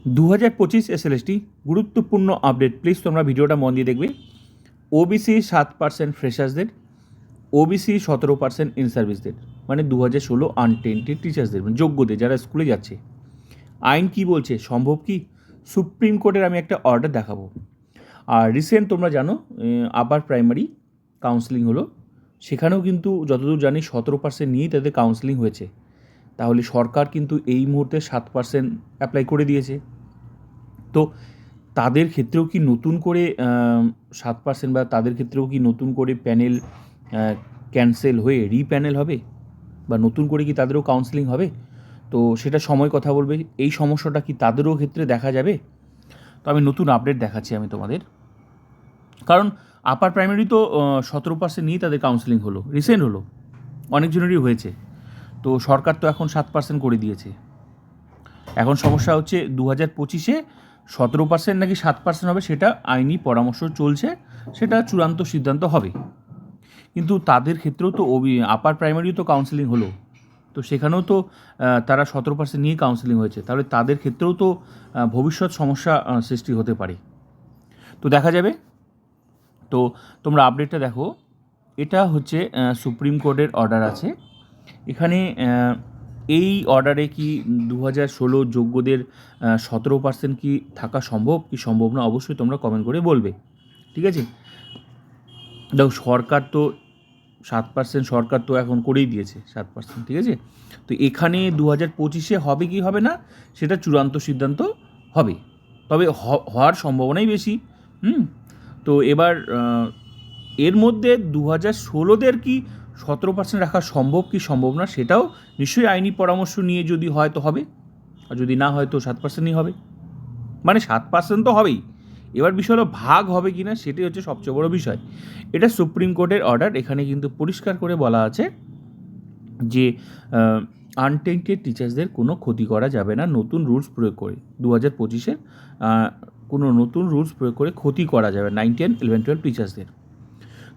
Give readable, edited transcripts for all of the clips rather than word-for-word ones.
2025 SLST গুরুত্বপূর্ণ update, please তোমরা ভিডিওটা মন দিয়ে দেখবে। ওবিসি 7% ফ্রেশার্সদের, ওবিসি 17% ইন সার্ভিসদের, মানে 2016 আনটেন্টেড টিচার্সদের, মানে যোগ্যদের যারা স্কুলে যাচ্ছে। আইন কি বলছে, সম্ভব কি? সুপ্রিম কোর্টের আমি একটা অর্ডার দেখাবো। আর রিসেন্ট তোমরা জানো আপার প্রাইমারি কাউন্সেলিং হলো, সেখানেও কিন্তু যতদূর জানি 17% নিয়েই তাদের কাউন্সেলিং হয়েছে। তাহলে সরকার কিন্তু এই মুহূর্তে 7% অ্যাপ্লাই করে দিয়েছে। তো তাদের ক্ষেত্রেও কি নতুন করে 7% বা তাদের ক্ষেত্রেও কি নতুন করে প্যানেল ক্যান্সেল হয়ে রিপ্যানেল হবে, বা নতুন করে কি তাদেরও কাউন্সেলিং হবে? তো সেটা সময় কথা বলবে। এই সমস্যাটা কি তাদেরও ক্ষেত্রে দেখা যাবে? তো আমি নতুন আপডেট দেখাচ্ছি আমি তোমাদের। কারণ আপার প্রাইমারি তো 17% নিয়েই তাদের কাউন্সেলিং হলো, রিসেন্ট হলো, অনেকজনেরই হয়েছে। তো সরকার তো এখন 7% করে দিয়েছে। এখন সমস্যা হচ্ছে 2025-এ 17% নাকি 7% হবে, সেটা আইনি পরামর্শ চলছে, সেটা চূড়ান্ত সিদ্ধান্ত হবে। কিন্তু তাদের ক্ষেত্রেও তো আপার প্রাইমারিও তো কাউন্সেলিং হলো, তো সেখানেও তো তারা 17% নিয়ে কাউন্সেলিং হয়েছে, তাহলে তাদের ক্ষেত্রেও তো ভবিষ্যৎ সমস্যা সৃষ্টি হতে পারে। তো দেখা যাবে। তো তোমরা আপডেটটা দেখো, এটা হচ্ছে সুপ্রিম কোর্টের অর্ডার আছে এখানে। এই অর্ডারে কি 2016 যোগ্যদের 17% কি থাকা সম্ভব কি সম্ভব না, অবশ্যই তোমরা কমেন্ট করে বলবে, ঠিক আছে? দেখো, সরকার তো 7% সরকার তো এখন করেই দিয়েছে 7%, ঠিক আছে? তো এখানে 2025-এ হবে কি হবে না সেটা চূড়ান্ত সিদ্ধান্ত হবে, তবে হওয়ার সম্ভাবনাই বেশি। তো এবার এর মধ্যে 2016-দের কি 17% রাখা সম্ভব কি সম্ভব না, সেটাও নিশ্চয়ই আইনি পরামর্শ নিয়ে যদি হয় তো হবে, আর যদি না হয় তো 7%ই হবে, মানে 7% তো হবেই। এবার বিষয় হলো ভাগ হবে কি না, সেটাই হচ্ছে সবচেয়ে বড় বিষয়। এটা সুপ্রিম কোর্টের অর্ডার, এখানে কিন্তু পরিষ্কার করে বলা আছে যে আনটেন্টেড টিচার্সদের কোনো ক্ষতি করা যাবে না নতুন রুলস প্রয়োগ করে। 2025-এর কোনো নতুন রুলস প্রয়োগ করে ক্ষতি করা যাবে 9, 10, 11, 12 টিচার্সদের।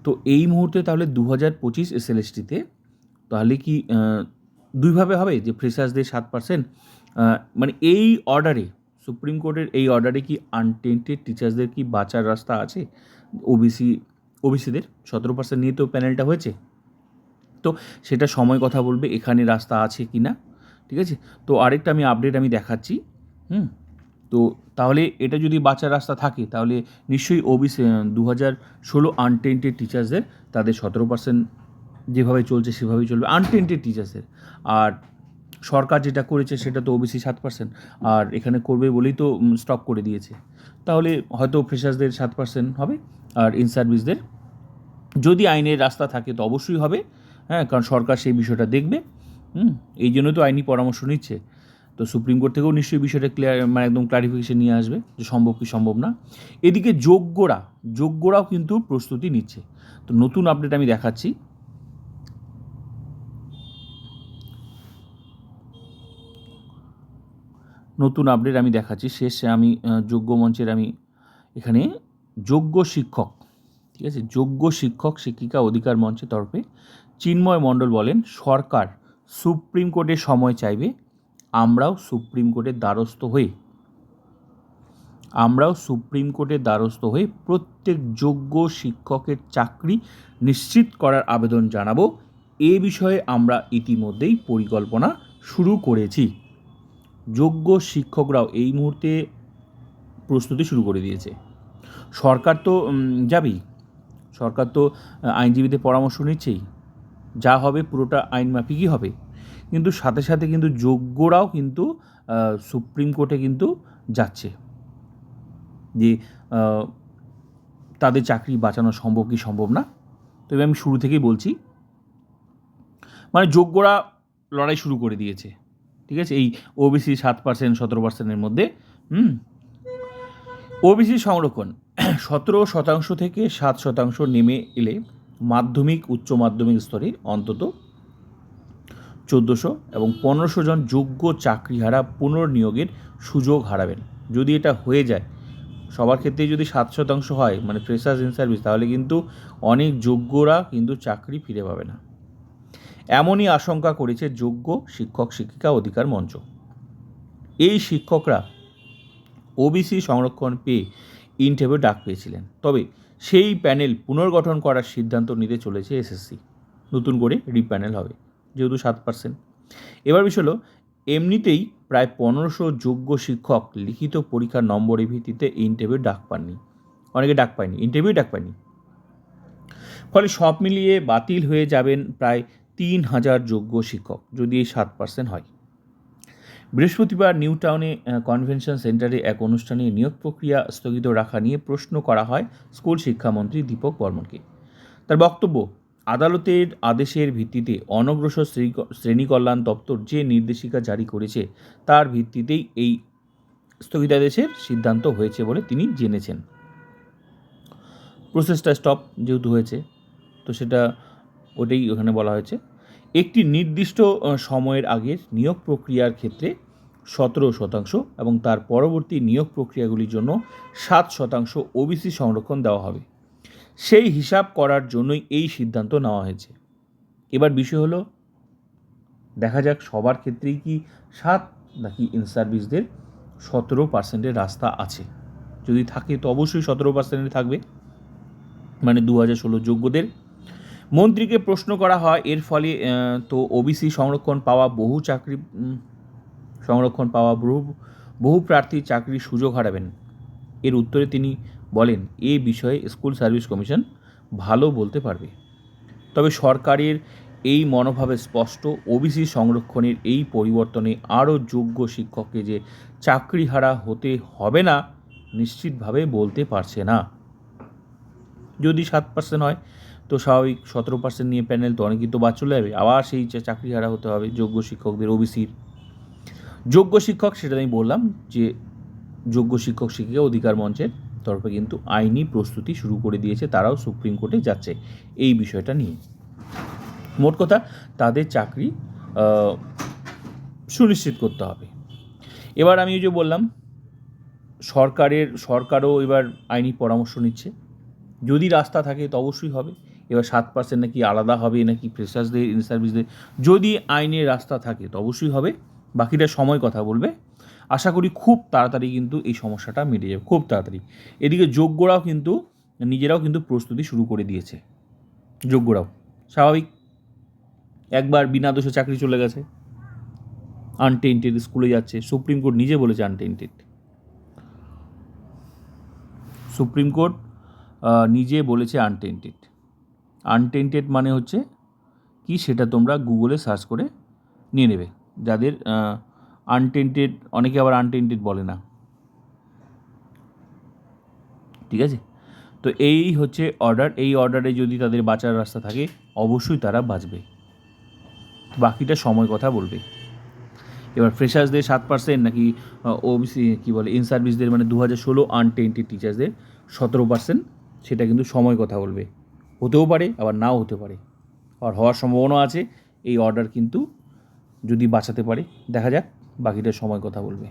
তো এই মুহূর্তে তাহলে 2025 এসএলএসটিতে তাহলে কি দুইভাবে হবে, যে ফ্রেশার্সদের 7%, মানে এই অর্ডারে, সুপ্রিম কোর্টের এই অর্ডারে কি আনটেন্টেড টিচার্সদের কি বাঁচার রাস্তা আছে? ওবিসিদের 17% নিয়ে তো প্যানেলটা হয়েছে, তো সেটা সময় কথা বলবে এখানে রাস্তা আছে কি না, ঠিক আছে? তো আরেকটা আমি আপডেট আমি দেখাচ্ছি। তো তাহলে এটা যদি বাঁচার রাস্তা থাকে, তাহলে নিশ্চয়ই ওবিসি 2016 আনটেন্টেড টিচার্সদের তাদের 17% যেভাবে চলছে সেভাবেই চলবে আনটেন্টেড টিচার্সদের। আর সরকার যেটা করেছে সেটা তো ওবিসি 7%, আর এখানে করবে বলেই তো স্টপ করে দিয়েছে। তাহলে হয়তো ফ্রেশার্সদের 7% হবে, আর ইন সার্ভিসদের যদি আইনের রাস্তা থাকে তো অবশ্যই হবে। হ্যাঁ, কারণ সরকার সেই বিষয়টা দেখবে। এই জন্য তো আইনি পরামর্শ নিচ্ছে। তো সুপ্রিম কোর্ট থেকেও নিশ্চয়ই বিষয়টা মানে একদম ক্লারিফিকেশন নিয়ে আসবে যে সম্ভব কি সম্ভব না। এদিকে যোগ্যরাও কিন্তু প্রস্তুতি নিচ্ছে। তো নতুন আপডেট আমি দেখাচ্ছি। শেষে আমি যোগ্য মঞ্চের আমি এখানে যোগ্য শিক্ষক, ঠিক আছে, যোগ্য শিক্ষক শিক্ষিকা অধিকার মঞ্চের তরফে চিন্ময় মণ্ডল বলেন, সরকার সুপ্রিম কোর্টে সময় চাইবে, আমরাও সুপ্রিম কোর্টের দ্বারস্থ হয়ে প্রত্যেক যোগ্য শিক্ষকের চাকরি নিশ্চিত করার আবেদন জানাবো। এ বিষয়ে আমরা ইতিমধ্যেই পরিকল্পনা শুরু করেছি। যোগ্য শিক্ষকরাও এই মুহূর্তে প্রস্তুতি শুরু করে দিয়েছে। সরকার তো যাবেই, সরকার তো আইনজীবীদের পরামর্শ নিচ্ছেই, যা হবে পুরোটা আইন মাফিকই হবে। কিন্তু সাথে সাথে কিন্তু যোগ্যরাও কিন্তু সুপ্রিম কোর্টে কিন্তু যাচ্ছে যে তাদের চাকরি বাঁচানো সম্ভব কি সম্ভব না। তবে আমি শুরু থেকেই বলছি, মানে যোগ্যরা লড়াই শুরু করে দিয়েছে, ঠিক আছে, এই ওবিসি 7%, 17%-এর মধ্যে। ওবিসি সংরক্ষণ 17% থেকে 7% নেমে এলে মাধ্যমিক উচ্চ মাধ্যমিক স্তরে অন্তত 1400 এবং 1500 জন যোগ্য চাকরিহারা পুনর্নিয়োগের সুযোগ হারাবেন। যদি এটা হয়ে যায়, সবার ক্ষেত্রে যদি 7% হয়, মানে ফ্রেশার্স ইন সার্ভিস, তাহলে কিন্তু অনেক যোগ্যরা কিন্তু চাকরি ফিরে পাবে না, এমনই আশঙ্কা করেছে যোগ্য শিক্ষক শিক্ষিকা অধিকার মঞ্চ। এই শিক্ষকরা ওবিসি সংরক্ষণ পেয়ে ইন্টারভিউ ডাক পেয়েছিলেন, তবে সেই প্যানেল পুনর্গঠন করার সিদ্ধান্ত নিতে চলেছে এসএসসি। নতুন করে রিপ্যানেল হবে, যেহেতু 7%। এবার বিষয় হলো, এমনিতেই প্রায় 1500 যোগ্য শিক্ষক লিখিত পরীক্ষার নম্বরের ভিত্তিতে ইন্টারভিউ ডাক পাননি, অনেকে ডাক পায়নি, ইন্টারভিউ ডাক পায়নি। ফলে সব মিলিয়ে বাতিল হয়ে যাবেন প্রায় 3000 যোগ্য শিক্ষক, যদি এই 7% হয়। বৃহস্পতিবার নিউ টাউনে কনভেনশন সেন্টারে এক অনুষ্ঠানে নিয়োগ প্রক্রিয়া স্থগিত রাখা নিয়ে প্রশ্ন করা হয় স্কুল শিক্ষামন্ত্রী দীপক বর্মনকে। তার বক্তব্য, আদালতের আদেশের ভিত্তিতে অনগ্রসর শ্রেণী কল্যাণ দপ্তর যে নির্দেশিকা জারি করেছে তার ভিত্তিতেই এই স্থগিতাদেশের সিদ্ধান্ত হয়েছে বলে তিনি জেনেছেন। প্রসেসটা স্টপ যেহেতু হয়েছে, তো সেটা ওটাই ওখানে বলা হয়েছে। একটি নির্দিষ্ট সময়ের আগের নিয়োগ প্রক্রিয়ার ক্ষেত্রে 17% এবং তার পরবর্তী নিয়োগ প্রক্রিয়াগুলির জন্য 7% ওবিসি সংরক্ষণ দেওয়া হবে। সেই হিসাব করার জন্যই এই সিদ্ধান্ত নেওয়া হয়েছে। এবার বিষয় হলো, দেখা যাক সবার ক্ষেত্রেই কি 7 নাকি ইন সার্ভিসদের 17%-এর রাস্তা আছে। যদি থাকে তো অবশ্যই 17%-এ থাকবে, মানে 2016 যোগ্যদের। মন্ত্রীকে প্রশ্ন করা হয়, এর ফলে তো ওবিসি সংরক্ষণ পাওয়া বহু প্রার্থী চাকরির সুযোগ হারাবেন। এর উত্তরে তিনি বলেন, এ বিষয়ে স্কুল সার্ভিস কমিশন ভালো বলতে পারবে। তবে সরকারের এই মনোভাবে স্পষ্ট, ওবিসি সংরক্ষণের এই পরিবর্তনে আরও যোগ্য শিক্ষককে যে চাকরিহারা হতে হবে না নিশ্চিতভাবে বলতে পারছে না। যদি 7% হয় তো স্বাভাবিক, 17% নিয়ে প্যানেল তো অনেকেই তো বাদ চলে যাবে, আবার সেই চাকরিহারা হতে হবে যোগ্য শিক্ষকদের। ওবিসির যোগ্য শিক্ষক, সেটা আমি বললাম যে যোগ্য শিক্ষক শিক্ষিকা অধিকার মঞ্চের তরফে কিন্তু আইনি প্রস্তুতি শুরু করে দিয়েছে, তারাও সুপ্রিম কোর্টে যাচ্ছে এই বিষয়টা নিয়ে। মোট কথা, তাদের চাকরি সুনিশ্চিত করতে হবে। এবার আমি যে বললাম, সরকারও এবার আইনি পরামর্শ নিচ্ছে। যদি রাস্তা থাকে তো অবশ্যই হবে। এবার 7% নাকি আলাদা হবে, নাকি ফ্রেশার্সদের, ইন সার্ভিসদের, যদি আইনের রাস্তা থাকে তো অবশ্যই হবে। বাকিটা সময় কথা বলবে। আশা করি খুব তাড়াতাড়ি কিন্তু এই সমস্যাটা মিটে যাবে, খুব তাড়াতাড়ি। এদিকে যোগ্যরাও কিন্তু নিজেরাও কিন্তু প্রস্তুতি শুরু করে দিয়েছে। যোগ্যরাও স্বাভাবিক, একবার বিনা দোষে চাকরি চলে গেছে, আনটেন্টেড স্কুলে যাচ্ছে। সুপ্রিম কোর্ট নিজে বলেছে আনটেন্টেড, সুপ্রিম কোর্ট নিজে বলেছে আনটেন্টেড মানে হচ্ছে কি, সেটা তোমরা গুগলে সার্চ করে নিয়ে নেবে। যাদের আনটেন্টেড, অনেকে আবার আনটেন্টেড বলে না, ঠিক আছে? তো এই হচ্ছে অর্ডার। এই অর্ডারে যদি তাদের বাঁচার রাস্তা থাকে অবশ্যই তারা বাঁচবে, বাকিটা সময় কথা বলবে। এবার ফ্রেশার্সদের 7% নাকি ওবিসি কী বলে ইন সার্ভিসদের, মানে 2016 আনটেন্টেড টিচার্সদের 17%, সেটা কিন্তু সময় কথা বলবে। হতেও পারে, আবার নাও হতে পারে, আর হওয়ার সম্ভাবনা আছে। এই অর্ডার কিন্তু যদি বাঁচাতে পারে, দেখা যাক, বাকিটা সময় কথা বলবে।